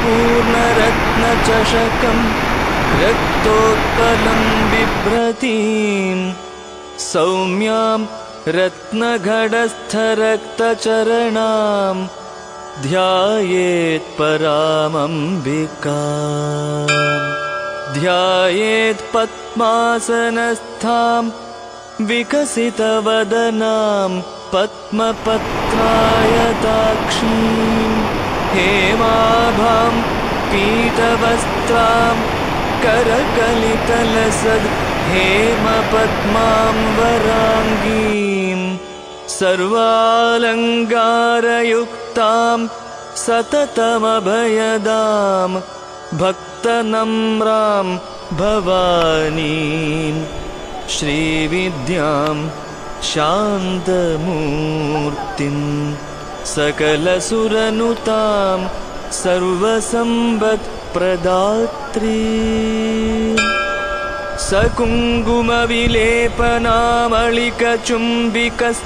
पूर्णरत्नचषकं रक्तोत्पलं बिभ्रतीं सौम्यां रत्नघटस्थरक्तचरणां ध्यायेत् परामम्बिकाम्। ध्यायेत् पद्मासनस्थां विकसितवदनां पद्मपत्रायताक्षीं हेमाभां पीतवस्त्रां करकलितलसद् हेमपद्मां वराङ्गीं सर्वालङ्कारयुक्तां सततमभयदां भक्तनम्रां भवानीं श्रीविद्यां शान्तमूर्तिं सकलसुरनुतां सर्वसम्पत्प्रदात्री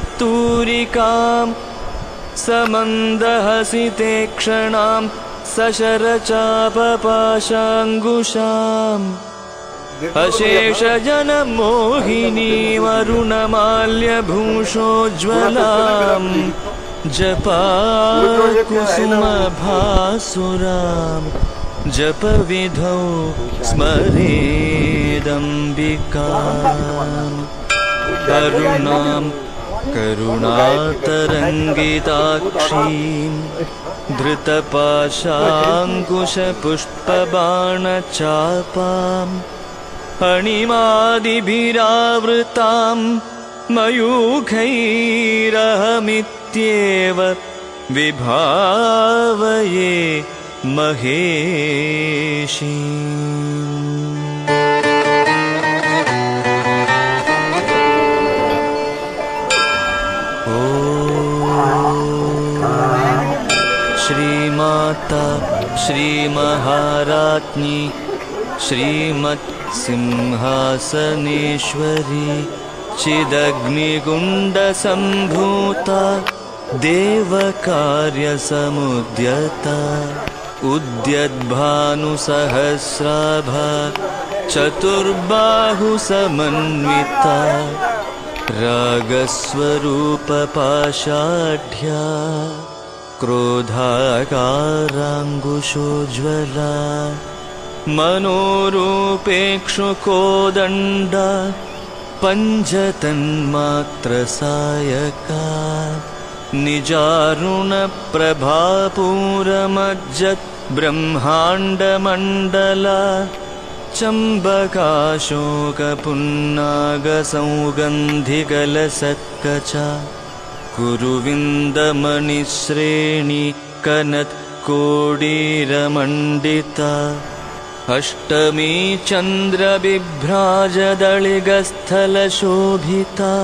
सकुङ्कुमविलेपनामलिकचुम्बिकस्तूरिकां समन्दहसितेक्षणां सशरचापपाशाङ्कुशाम् अशेषजनमोहिनीमरुणमाल्यभूषोज्ज्वलां जपाकुसुमभासुरां जपविधौ स्मरेदम्बिकाम् करुणां करुणातरङ्गिताक्षीं धृतपाशाङ्कुशपुष्पबाणचापाम् अणिमादिभिरावृतां मयूखैरहमित्येव विभावये महेशीम्। श्रीमाता श्रीमहाराज्ञी श्रीमत्सिंहासनेश्वरी चिदग्निकुण्डसम्भूता देवकार्यसमुद्यता उद्यद्भानुसहस्राभा चतुर्बाहुसमन्विता रागस्वरूपपाषाढ्या क्रोधाकाराङ्कुशोज्ज्वला मनोरूपेक्षुकोदण्डा पञ्चतन्मात्रसायका निजारुणप्रभापूरमज्जत् ब्रह्माण्डमण्डला चम्बकाशोकपुन्नागसौगन्धिकलसत्कचा कुरुविन्दमणिश्रेणी कनत्कोडीरमण्डिता अष्टमी चन्द्रबिभ्राजदळिगस्थलशोभिता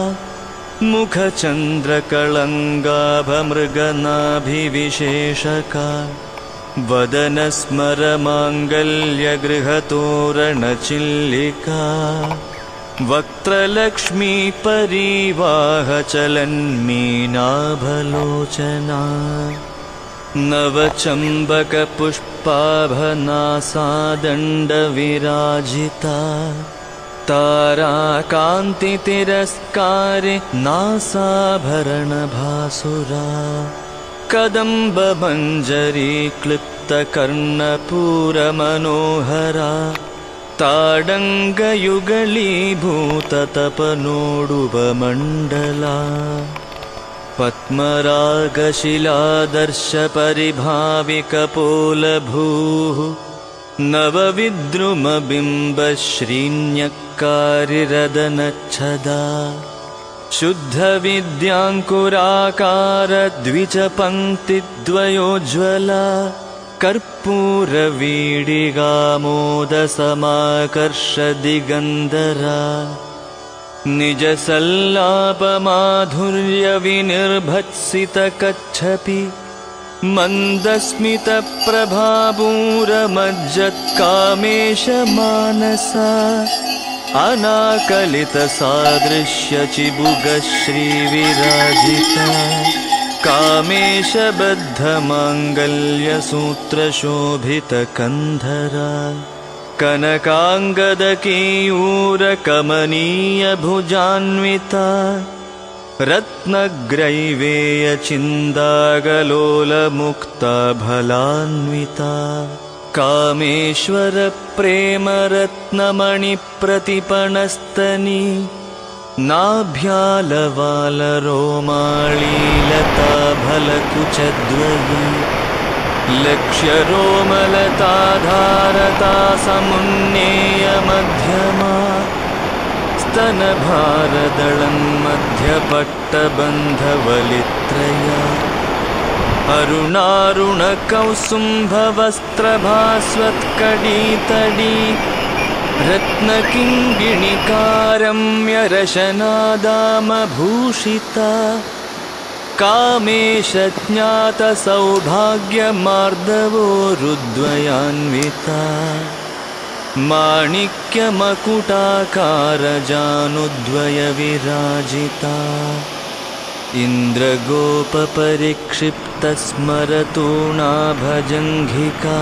मुखचन्द्रकळङ्गाभमृगनाभिविशेषका वदनस्मरमाङ्गल्यगृहतोरणचिल्लिका वक्त्रलक्ष्मीपरीवाहचलन्मीनाभलोचना नवचम्बकपुष्पाभनासादण्डविराजिता ताराकान्तितिरस्कारे नासाभरणभासुरा कदम्बमञ्जरी क्लिप्तकर्णपूरमनोहरा ताडङ्गयुगलीभूततपनोडुवमण्डला पद्मरागशिलादर्शपरिभाविकपोलभूः नवविद्रुमबिम्बश्रीन्यक्कारिरदनच्छदा शुद्धविद्याङ्कुराकारद्विचपङ्क्तिद्वयोज्ज्वला कर्पूरवीडिगामोदसमाकर्षदिगन्धरा निजसल्लापमाधुर्यविनिर्भत्सितकच्छपि मन्दस्मितप्रभापूरमज्जत्कामेशमानसा अनाकलितसादृश्यचिबुगश्रीविराजिता कामेशबद्धमाङ्गल्यसूत्रशोभितकन्धरा कनकाङ्गदकेयूरकमनीयभुजान्विता रत्नग्रैवेयचिन्दागलोलमुक्ताफलान्विता कामेश्वरप्रेमरत्नमणिप्रतिपणस्तनी नाभ्यालवालरोमाळीलताफलकुचद्वयी लक्ष्यरोमलताधारता समुन्नेयमध्यमा स्तनभारदळन्मध्यपट्टबन्धवलित्रया अरुणारुणकौसुम्भवस्त्रभास्वत्कडीतडी रत्नकिङ्गिणिकारम्यरशनादामभूषिता कामेशज्ञातसौभाग्यमार्दवोरुद्वयान्विता माणिक्यमकुटाकारजानुद्वयविराजिता इन्द्रगोपपरिक्षिप्तस्मरतूणाभजङ्घिका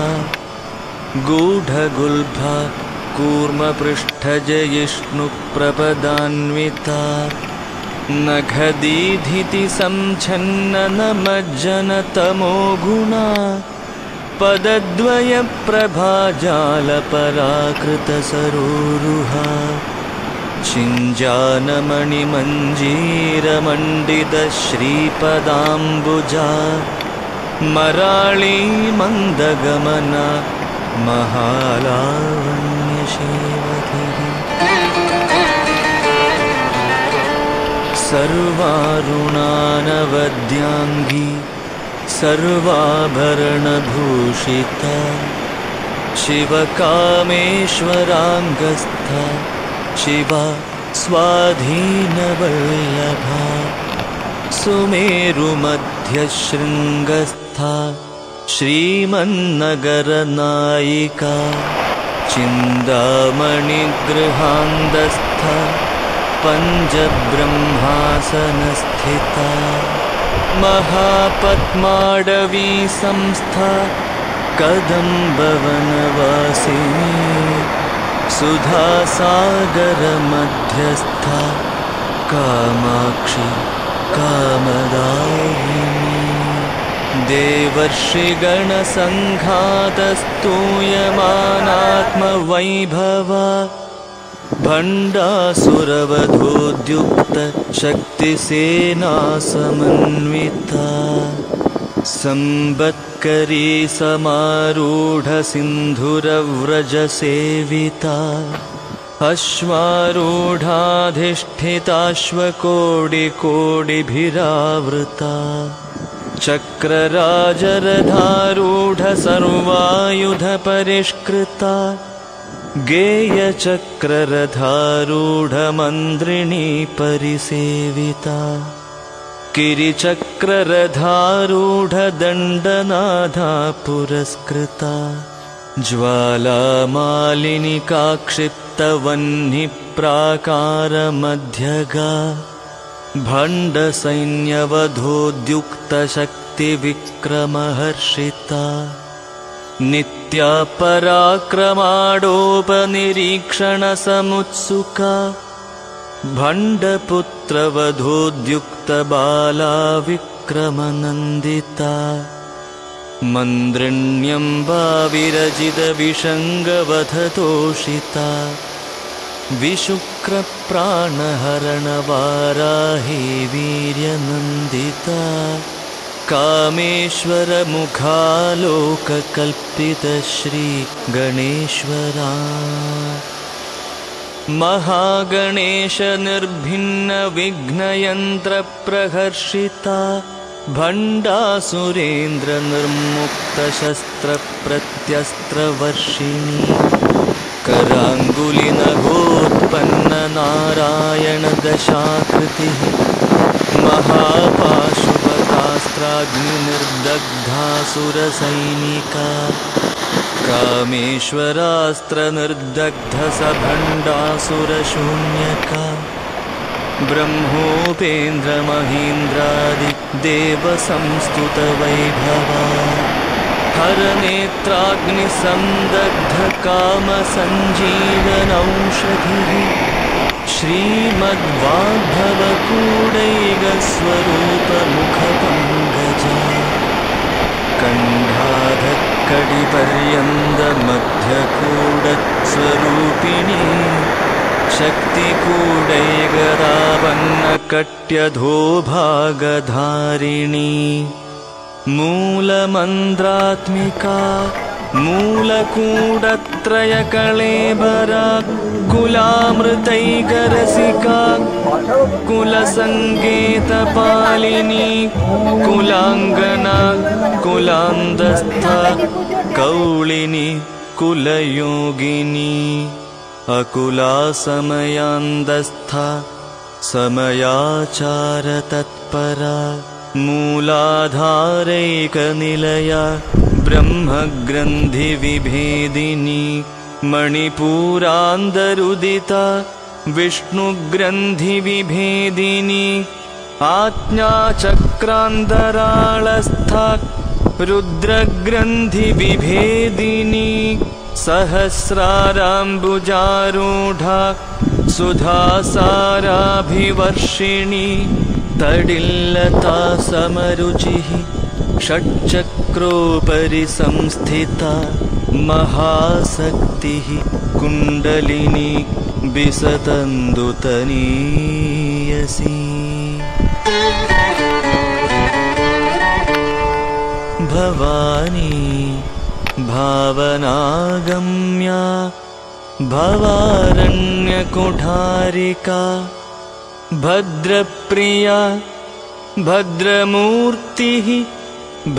गूढगुल्फा कूर्मपृष्ठजयिष्णुप्रपदान्विता नखदीधितिसञ्छन्ननमज्जनतमो गुणा पदद्वयप्रभाजालपराकृतसरोरुहा चिञ्जानमणिमञ्जीरमण्डितश्रीपदाम्बुजा मराळी मन्दगमना महालावण्यशेवधिः सर्वारुणानवद्याङ्गी सर्वाभरणभूषिता शिवकामेश्वराङ्गस्था शिवा स्वाधीनवल्लभा सुमेरुमध्यशृङ्गस्था श्रीमन्नगरनायिका चिन्तामणिगृहान्दस्था पञ्चब्रह्मासनस्थिता महापद्माडवी संस्था कदम्बवनवासिनी सुधासागरमध्यस्था कामाक्षी कामदायिनी देवर्षिगणसङ्घातस्तूयमानात्मवैभवा भण्डासुरवधोद्युक्तशक्तिसेनासमन्विता संवत्करी समारूढसिन्धुरव्रजसेविता अश्वारूढाधिष्ठिताश्वकोटिकोटिभिरावृता चक्रराजरधारूढसर्वायुधपरिष्कृता गेयचक्ररथारूढमन्त्रिणी परिसेविता किरिचक्ररथारूढदण्डनाथा पुरस्कृता ज्वालामालिनिकाक्षिप्तवह्निप्राकारमध्यगा भण्डसैन्यवधोद्युक्तशक्तिविक्रमहर्षिता नित्या पराक्रमाडोपनिरीक्षणसमुत्सुका भण्डपुत्रवधोद्युक्तबाला विक्रमनन्दिता मन्द्रिण्यम्बा विरजितविषङ्गवधतोषिता विशुक्रप्राणहरणवाराही वीर्यनन्दिता कामेश्वरमुखालोककल्पितश्रीगणेश्वरा महागणेशनिर्भिन्नविघ्नयन्त्रप्रहर्षिता भण्डासुरेन्द्रनिर्मुक्तशस्त्रप्रत्यस्त्रवर्षिणी कराङ्गुलिनगोत्पन्ननारायणदशाकृतिः महापाशुपतास्त्राग्निर्दग्धासुरसैनिका कामेश्वरास्त्रनिर्दग्धसभण्डासुरशून्यका ब्रह्मोपेन्द्रमहीन्द्रादि देवसंस्तुतवैभवा हरनेत्राग्निसंदग्धकामसञ्जीवनौषधिः श्रीमद्वाग्भवकूडैकस्वरूपमुखपङ्कजा कण्ठाधक्कडिपर्यन्तमध्यकूडस्वरूपिणी शक्तिकूडैगदावन्नकट्यधोभागधारिणी मूलमन्त्रात्मिका मूलकूडत्रयकळेबरा कुलामृतैकरसिका कुलसङ्केतपालिनी कुलाङ्गना कुलान्दस्था कौलिनी कुलयोगिनी अकुला समयान्दस्था समयाचारतत्परा मूलाधारैकनिलया ब्रह्मग्रन्थिविभेदिनी मणिपूरान्दरुदिता विष्णुग्रन्थिविभेदिनी आज्ञाचक्रान्तराळस्था रुद्रग्रन्थिविभेदिनी सहस्राराम्बुजारूढा सुधासाराभिवर्षिणी तडिल्लता समरुचिः षट्चक्रोपरि संस्थिता महाशक्तिः कुण्डलिनी विसतन्दुतनीयसी भवानी भावनागम्या भवारण्यकुठारिका भद्रप्रिया भद्रमूर्तिः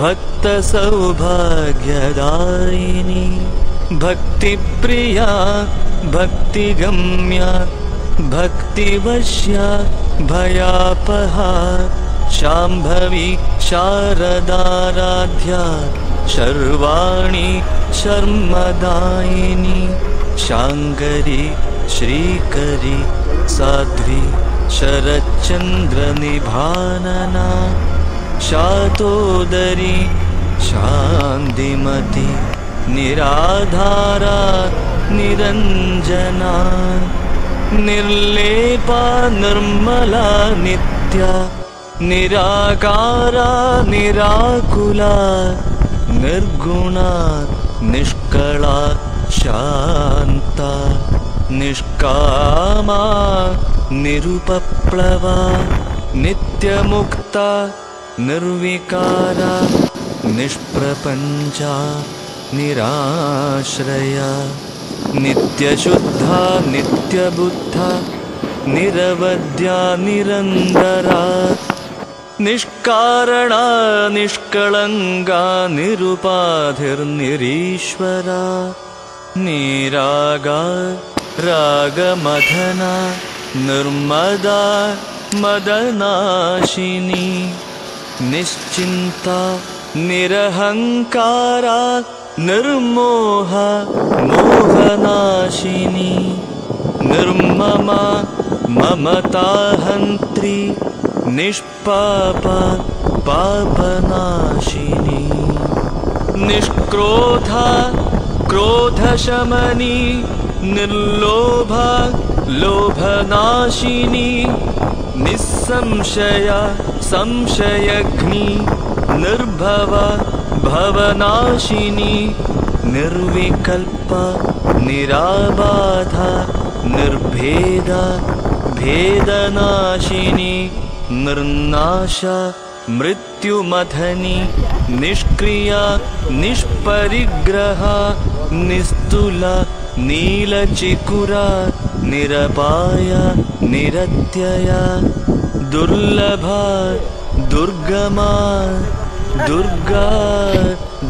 भक्तसौभाग्यदायिनी भक्तिप्रिया भक्तिगम्या भक्तिवश्या भयापहा शाम्भवी शारदाराध्या शर्वाणी शर्मदायिनी शाङ्करी श्रीकरी साध्वी शरच्चन्द्रनिभानना शातोदरी शान्तिमती निराधारा निरञ्जना निर्लेपा निर्मला नित्या निराकारा निराकुला निर्गुणा निष्कला शान्ता निष्कामा निरुपप्लवा नित्यमुक्ता निर्विकारा निष्प्रपञ्चा निराश्रया नित्यशुद्धा नित्यबुद्धा निरवध्या निरन्तरा निष्कारणा निष्कळङ्का निरुपाधिर्निरीश्वरा निरागा रागमथना निर्मदा मदनाशिनी निश्चिन्ता निरहङ्कारा निर्मोहा मोहनाशिनी निर्ममा ममताहन्त्री निष्पापा पापनाशिनी निष्क्रोधा क्रोधशमनी निर्लोभा लोभनाशिनी निस्संशया संशयघ्नी निर्भवा भवनाशिनी निर्विकल्पा निराबाधा निर्भेदा भेदनाशिनी निर्नाशा मृत्युमथनी निष्क्रिया निष्परिग्रहा निस्तुला नीलचिकुरा निरपाया निरत्यया दुर्लभा दुर्गमा दुर्गा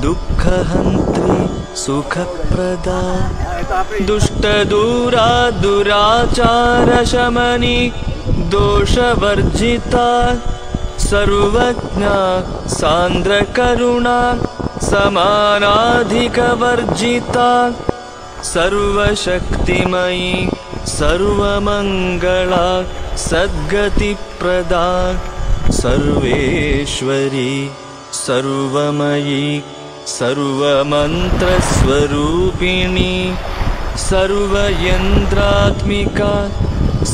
दुःखहन्त्री सुखप्रदा दुष्टदूरा दुराचारशमनी दोषवर्जिता सर्वज्ञा सान्द्रकरुणा समानाधिकवर्जिता सर्वशक्तिमयी सर्वमङ्गला सद्गतिप्रदा सर्वेश्वरी सर्वमयी सर्वमन्त्रस्वरूपिणी सर्वयन्त्रात्मिका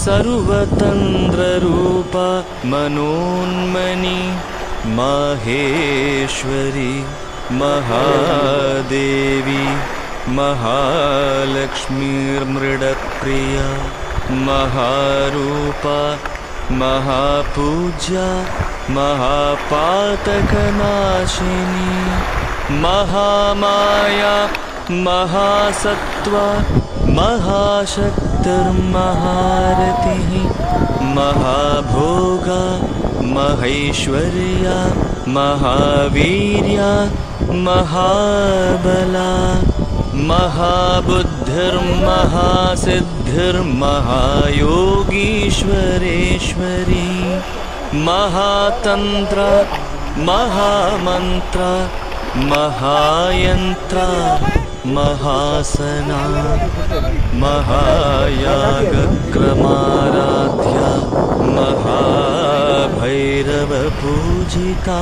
सर्वतन्त्ररूपा मनोन्मनी माहेश्वरी महादेवी महालक्ष्मीर्मृडप्रिया महारूपा महापूज्या महापातकनाशिनी महामाया महासत्त्वा महाशक्तिर्महारतिः महाभोगा महेश्वर्या महावीर्या महाबला महाबुद्धिर्महासिद्धिर्महायोगीश्वरेश्वरी महातन्त्र महामन्त्र महायन्त्र महासना महायागक्रमाराध्या महाभैरवपूजिता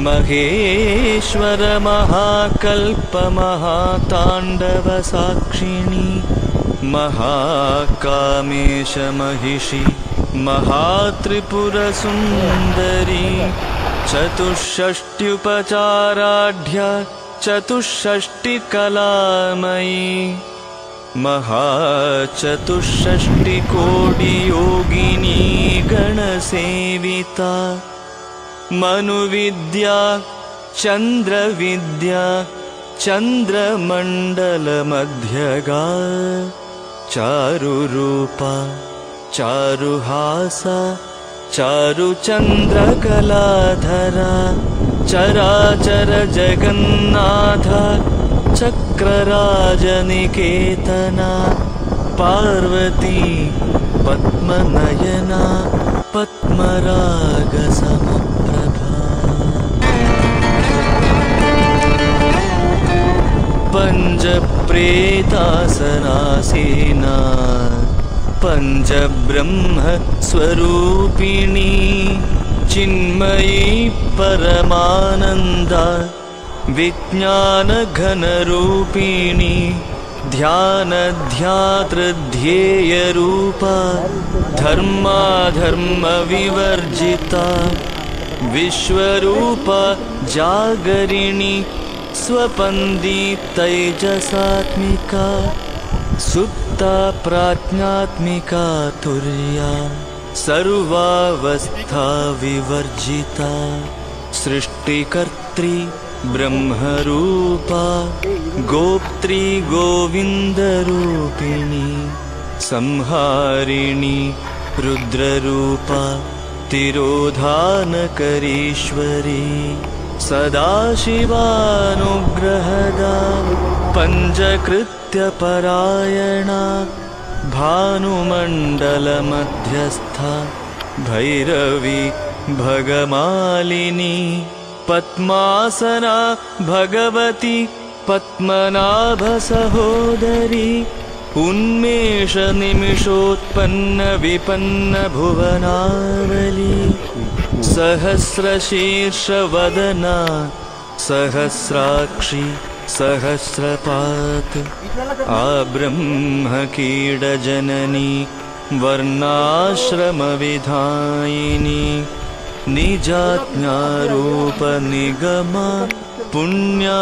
महेश्वर महाकल्प महाताण्डवसाक्षिणी महाकामेश महिषी महात्रिपुरसुन्दरी चतुष्षष्ट्युपचाराढ्या चतुष्षष्टिकलामयी महाचतुष्षष्टिकोटियोगिनी गणसेविता मनुविद्या चन्द्रविद्या चन्द्रमण्डलमध्यगा चारुरूपा चारुहासा चारुचन्द्रकलाधरा चराचर जगन्नाथ चक्रराजनिकेतना पार्वती पद्मनयना पद्मरागसमप्रभा पञ्चप्रेतासनासीना पञ्चब्रह्मस्वरूपिणी चिन्मयी परमानन्दा विज्ञानघनरूपिणी ध्यानध्यातृध्येयरूपा धर्माधर्मविवर्जिता विश्वरूपा जागरिणी स्वपन्दीतैजसात्मिका सुप्ता प्राज्ञात्मिका तुर्या सर्वावस्था विवर्जिता सृष्टिकर्त्री ब्रह्मरूपा गोप्त्री गोविन्दरूपिणी संहारिणी रुद्ररूपा तिरोधानकरीश्वरी सदाशिवानुग्रहदा पञ्चकृत्यपरायणा भानुमण्डलमध्यस्था भैरवी भगमालिनी पद्मासना भगवती पद्मनाभसहोदरी उन्मेषनिमिषोत्पन्नविपन्नभुवनावली सहस्रशीर्षवदना सहस्राक्षी सहस्रपात् आब्रह्मकीडजननी वर्णाश्रमविधायिनी निजाज्ञारूपनिगमा पुण्या